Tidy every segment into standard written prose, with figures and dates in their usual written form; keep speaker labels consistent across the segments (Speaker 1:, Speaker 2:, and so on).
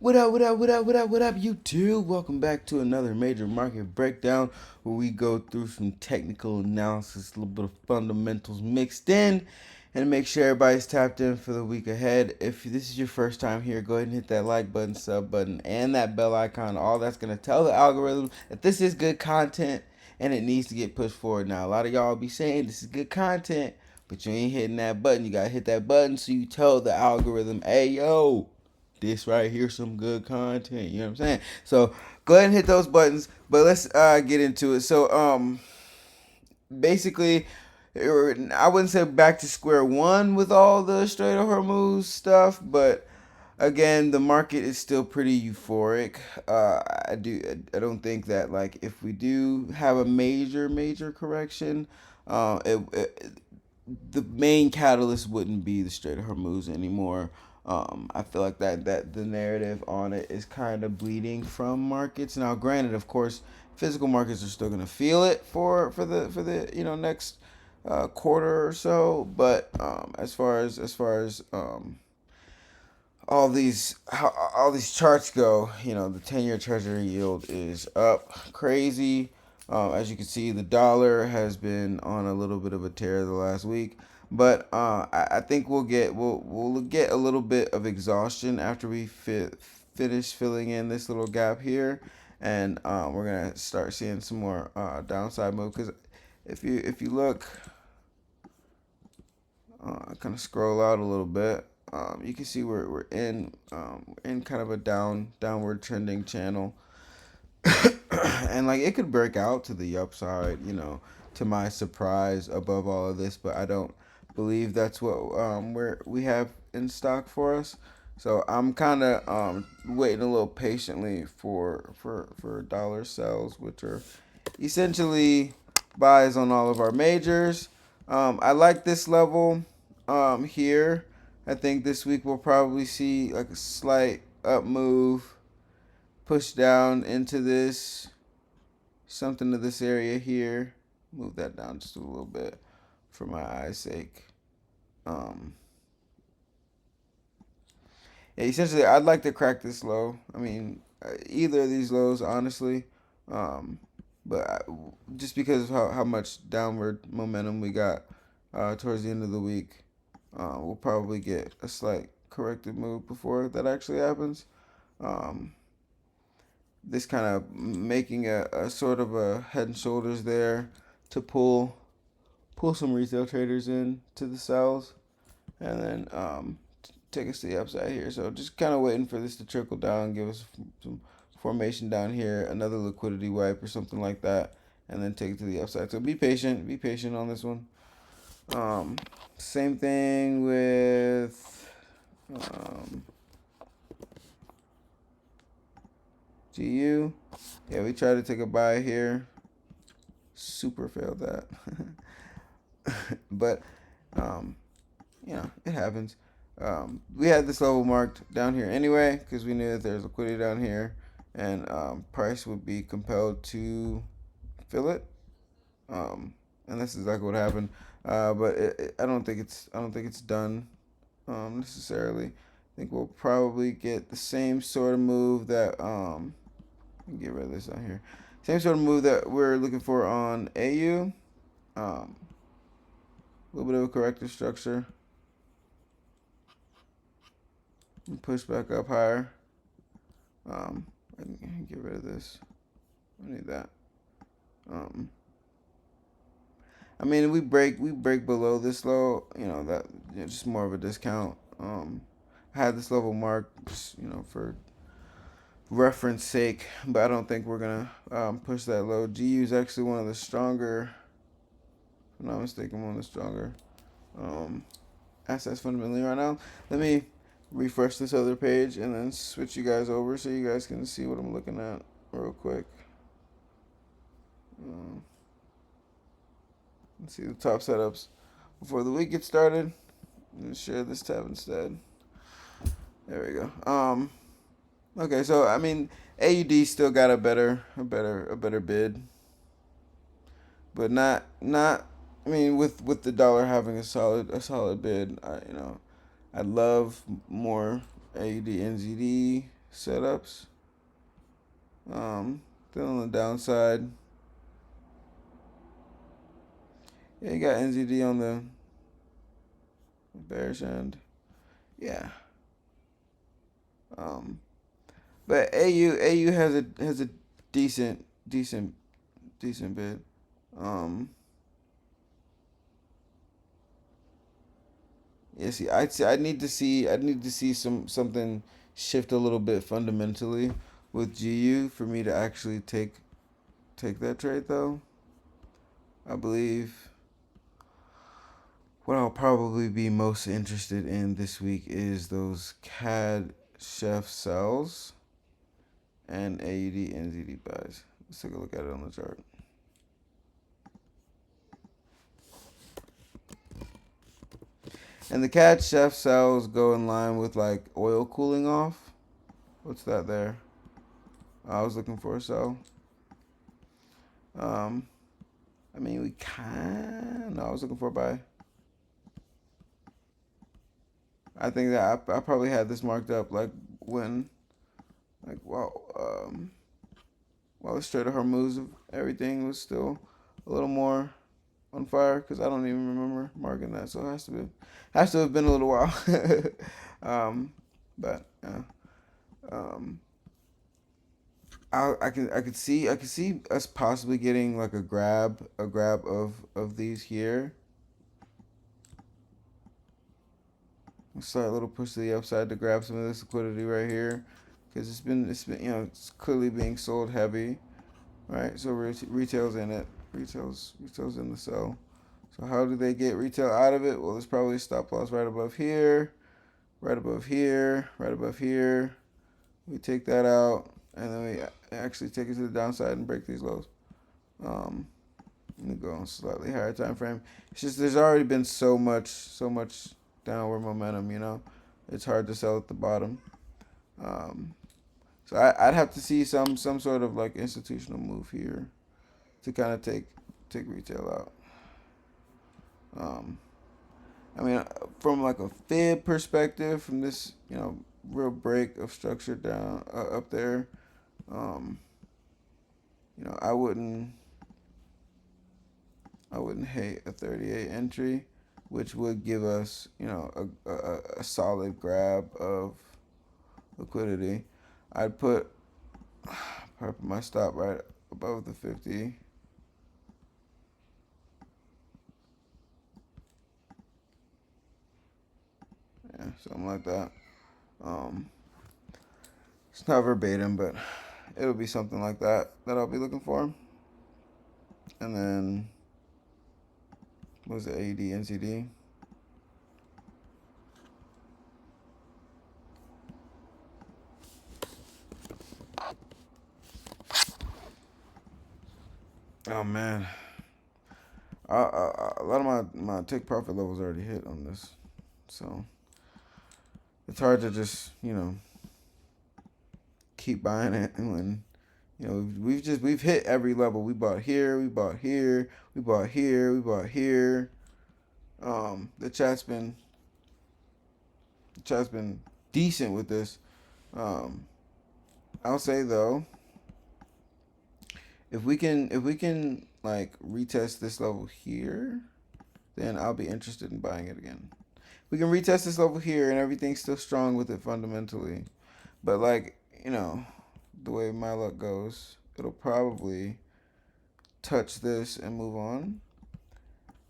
Speaker 1: What up, what up, what up, what up, what up, YouTube? Welcome back to another major market breakdown where we go through some technical analysis, a little bit of fundamentals mixed in, and make sure everybody's tapped in for the week ahead. If this is your first time here, go ahead and hit that like button, sub button, and that bell icon. All that's going to tell the algorithm that this is good content and it needs to get pushed forward. Now, a lot of y'all be saying this is good content, but you ain't hitting that button. You got to hit that button so you tell the algorithm, hey, yo, this right here some good content. You know what I'm saying? So go ahead and hit those buttons. But let's get into it. So basically, I wouldn't say back to square one with all the Strait of Hormuz stuff, but again, the market is still pretty euphoric. I don't think that, like, if we do have a major correction, the main catalyst wouldn't be the Strait of Hormuz anymore. I feel like that the narrative on it is kind of bleeding from markets. Now, granted, of course, physical markets are still going to feel it for the next quarter or so. But as far as all these charts go, the 10-year Treasury yield is up crazy. As you can see, the dollar has been on a little bit of a tear the last week, but I think we'll get a little bit of exhaustion after we finish filling in this little gap here, and we're gonna start seeing some more downside move. Because if you look, kind of scroll out a little bit, you can see we're in kind of a downward trending channel, and like it could break out to the upside, to my surprise above all of this, but I don't believe that's what we have in stock for us. So I'm kind of waiting a little patiently for dollar sells, which are essentially buys on all of our majors. I like this level here. I think this week we'll probably see like a slight up move, push down into this, something to this area here. Move that down just a little bit for my eye's sake. Um, yeah, essentially, I'd like to crack this low. I mean, either of these lows, honestly. Um, but just because of how much downward momentum we got towards the end of the week, we'll probably get a slight corrective move before that actually happens. Um, this kind of making a sort of a head and shoulders there to pull some retail traders in to the sells, and then take us to the upside here. So just kind of waiting for this to trickle down, give us some formation down here, another liquidity wipe or something like that, and then take it to the upside. So be patient on this one. Same thing with um, GU. Yeah, we tried to take a buy here. Super failed that. But, um, it happens. We had this level marked down here anyway because we knew that there's liquidity down here, and price would be compelled to fill it. And that's exactly what happened. But I don't think it's done necessarily. I think we'll probably get the same sort of move that get rid of this down here. Same sort of move that we're looking for on AU. A little bit of a corrective structure. Push back up higher. I can get rid of this. I need that. Um, I mean, we break below this low, that just more of a discount. I had this level marked, just, for reference sake, but I don't think we're gonna push that low. GU is actually one of the stronger, if I'm not mistaken, one of the stronger um, assets fundamentally right now. Let me refresh this other page and then switch you guys over so you guys can see what I'm looking at real quick. Um, let's see the top setups before the week gets started. Let's share this tab instead. There we go. Okay, so I mean, AUD still got a better bid, but not. I mean, with the dollar having a solid bid, I'd love more AUD NZD setups. Then on the downside, yeah, you got NZD on the bearish end. Yeah. Um, but AU has a decent bid. Um, yeah. I need to see something shift a little bit fundamentally with GU for me to actually take that trade though. I believe what I'll probably be most interested in this week is those CAD chef sells and AUD NZD buys. Let's take a look at it on the chart. And the CAD chef sells go in line with like oil cooling off. What's that there? I was looking for a sell. I mean, we can. No, I was looking for a buy. I think that I probably had this marked up like when, like while the Strait of Hormuz, everything was still a little more on fire because I don't even remember marking that. So it has to have been a little while. But yeah. Um, I could see us possibly getting like a grab of these here. We'll start a little push to the upside to grab some of this liquidity right here, because it's been it's clearly being sold heavy, right? So retail's in it. Retail's in the sell. So how do they get retail out of it? Well, there's probably a stop loss right above here, right above here, right above here. We take that out, and then we actually take it to the downside and break these lows. Let me go on slightly higher time frame. It's just there's already been so much downward momentum. It's hard to sell at the bottom. Um, so I'd have to see some sort of like institutional move here to kind of take retail out. I mean, from like a fib perspective, from this real break of structure down up there, um, I wouldn't hate a 38 entry, which would give us a solid grab of liquidity. I'd probably put my stop right above the 50. Yeah, something like that. Um, it's not verbatim, but it'll be something like that I'll be looking for. And then, what was it, AUD, NCD? Oh, man. A lot of my take profit levels already hit on this. So, it's hard to just, keep buying it when we've hit every level. We bought here, we bought here, we bought here, we bought here. The chat's been decent with this. I'll say though, if we can like retest this level here, then I'll be interested in buying it again. We can retest this level here and everything's still strong with it fundamentally. But like, the way my luck goes, it'll probably touch this and move on.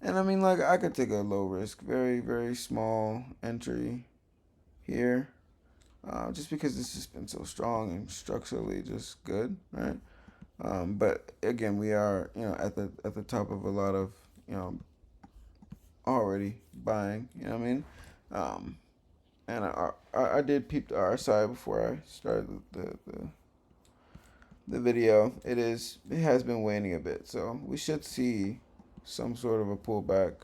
Speaker 1: And I mean, like, I could take a low risk, very, very small entry here, just because it's just been so strong and structurally just good, right? But again, we are, at the top of a lot of, already buying. You know what I mean? And I did peep the RSI before I started the video. It has been waning a bit, so we should see some sort of a pullback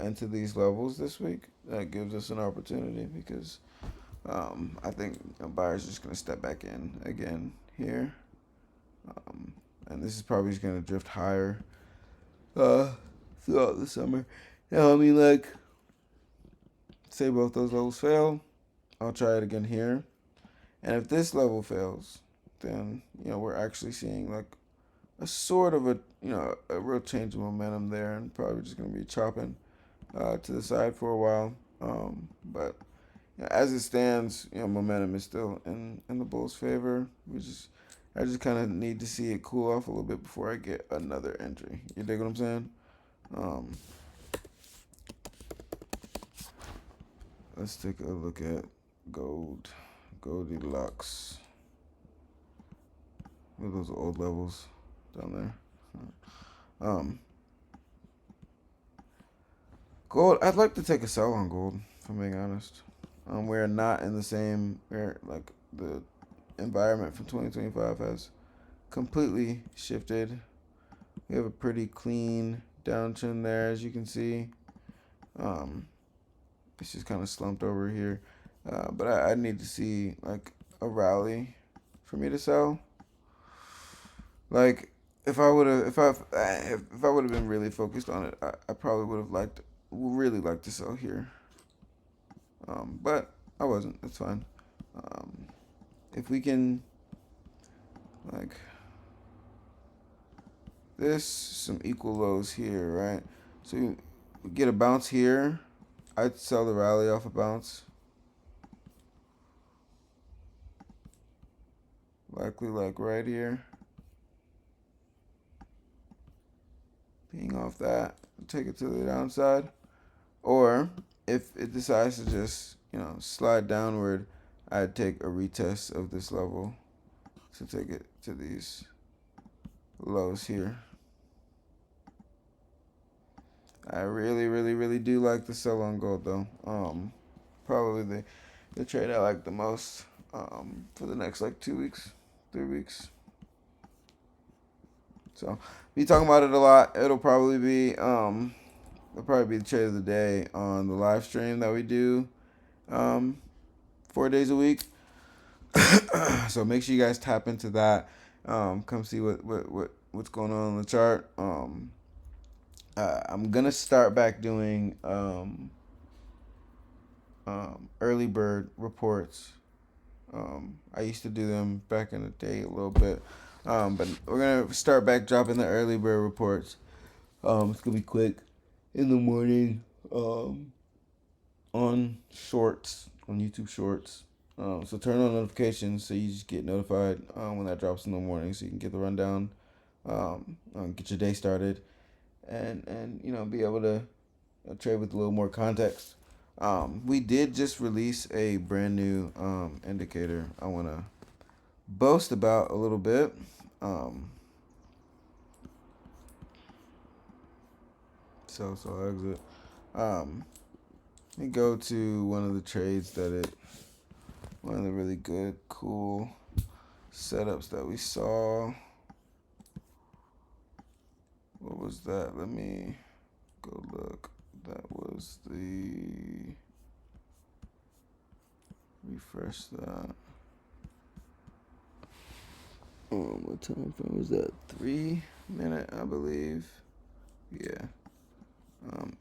Speaker 1: into these levels this week. That gives us an opportunity because I think buyers are just going to step back in again here, and this is probably just going to drift higher throughout the summer. I mean, like, say both those levels fail, I'll try it again here. And if this level fails, then we're actually seeing like a sort of a real change of momentum there, and probably just going to be chopping to the side for a while. But as it stands, momentum is still in the Bulls' favor. I just kind of need to see it cool off a little bit before I get another entry. You dig what I'm saying? Um, let's take a look at gold, Goldilocks. Look at those old levels down there. Gold. I'd like to take a sell on gold. If I'm being honest, we're not in the same. We're like the environment from 2025 has completely shifted. We have a pretty clean downtrend there, as you can see. Um, it's just kind of slumped over here, but I need to see like a rally for me to sell. Like if I would have been really focused on it, I probably would have really liked to sell here. But I wasn't. That's fine. Um, if we can like this, some equal lows here, right? So we get a bounce here. I'd sell the rally off a bounce. Likely like right here. Being off that, take it to the downside. Or if it decides to just, slide downward, I'd take a retest of this level to take it to these lows here. I really, really, really do like the sell on gold though. Probably the trade I like the most for the next like 2 weeks, 3 weeks. So be talking about it a lot. It'll probably be the trade of the day on the live stream that we do 4 days a week. So make sure you guys tap into that. Come see what's going on the chart. I'm gonna start back doing early bird reports. I used to do them back in the day a little bit, but we're gonna start back dropping the early bird reports. It's gonna be quick in the morning on Shorts, on YouTube Shorts. So turn on notifications so you just get notified when that drops in the morning, so you can get the rundown, get your day started, and be able to trade with a little more context. We did just release a brand new indicator I want to boast about a little bit. So exit. Let me go to one of the trades one of the really good, cool setups that we saw. What was that? Let me go look. That was the, refresh that. What time frame was that? 3 minute, I believe. Yeah.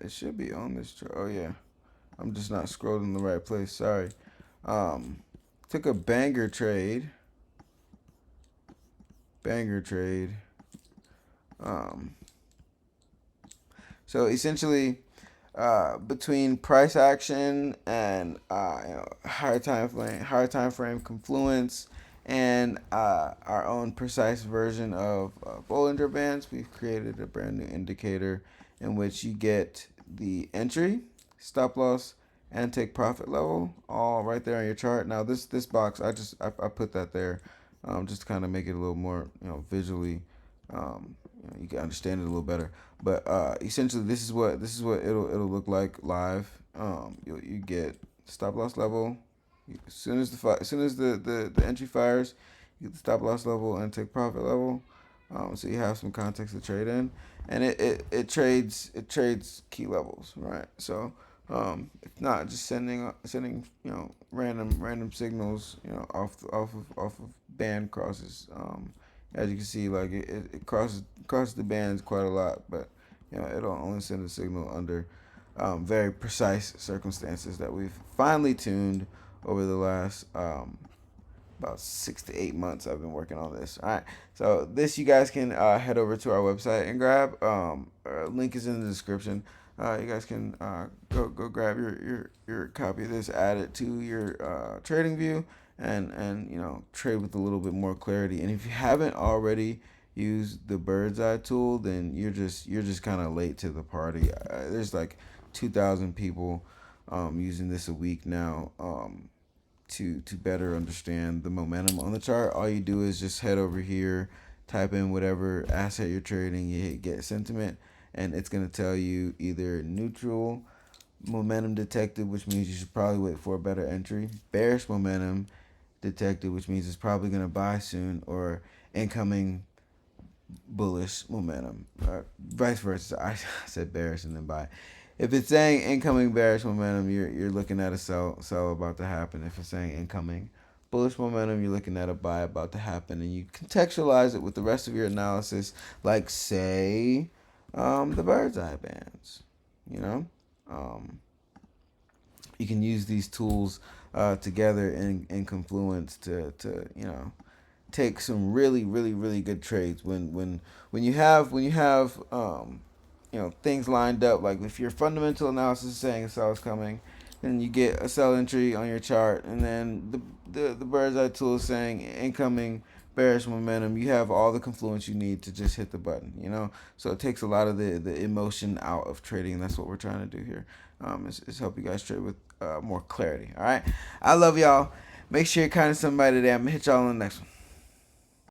Speaker 1: It should be on this chart. Oh yeah. I'm just not scrolling the right place. Sorry. Took a banger trade. So essentially, between price action and higher time frame confluence, and our own precise version of Bollinger Bands, we've created a brand new indicator in which you get the entry, stop loss, and take profit level all right there on your chart. Now this box, I put that there just to kind of make it a little more visually, you can understand it a little better. But essentially, this is what it'll look like live. You get stop loss level. As soon as the entry fires, you get the stop loss level and take profit level. So you have some context to trade in, and it trades key levels, right? So it's not just sending random signals off of band crosses. As you can see, like it crosses the bands quite a lot, but it'll only send a signal under very precise circumstances that we've finely tuned over the last about 6 to 8 months I've been working on this. All right, so this you guys can head over to our website and grab. Link is in the description. You guys can go grab your copy of this, add it to your trading view, and trade with a little bit more clarity. And if you haven't already used the bird's eye tool, then you're just kind of late to the party. There's like 2,000 people using this a week now. To better understand the momentum on the chart, all you do is just head over here, type in whatever asset you're trading, you hit get sentiment, and it's going to tell you either neutral momentum detected, which means you should probably wait for a better entry, bearish momentum detected, which means it's probably going to buy soon, or incoming bullish momentum. Vice versa. I said bearish and then buy. If it's saying incoming bearish momentum, you're looking at a sell about to happen. If it's saying incoming bullish momentum, you're looking at a buy about to happen, and you contextualize it with the rest of your analysis, like say the bird's eye bands. You know, um, you can use these tools together in Confluence to take some really good trades when you have things lined up. Like if your fundamental analysis is saying a sell is coming, then you get a sell entry on your chart, and then the bird's eye tool is saying incoming bearish momentum. You have all the confluence you need to just hit the button. So it takes a lot of the emotion out of trading, and that's what we're trying to do here. Is help you guys trade with more clarity. All right, I love y'all. Make sure you're kind to somebody today. I'm gonna hit y'all on the next one.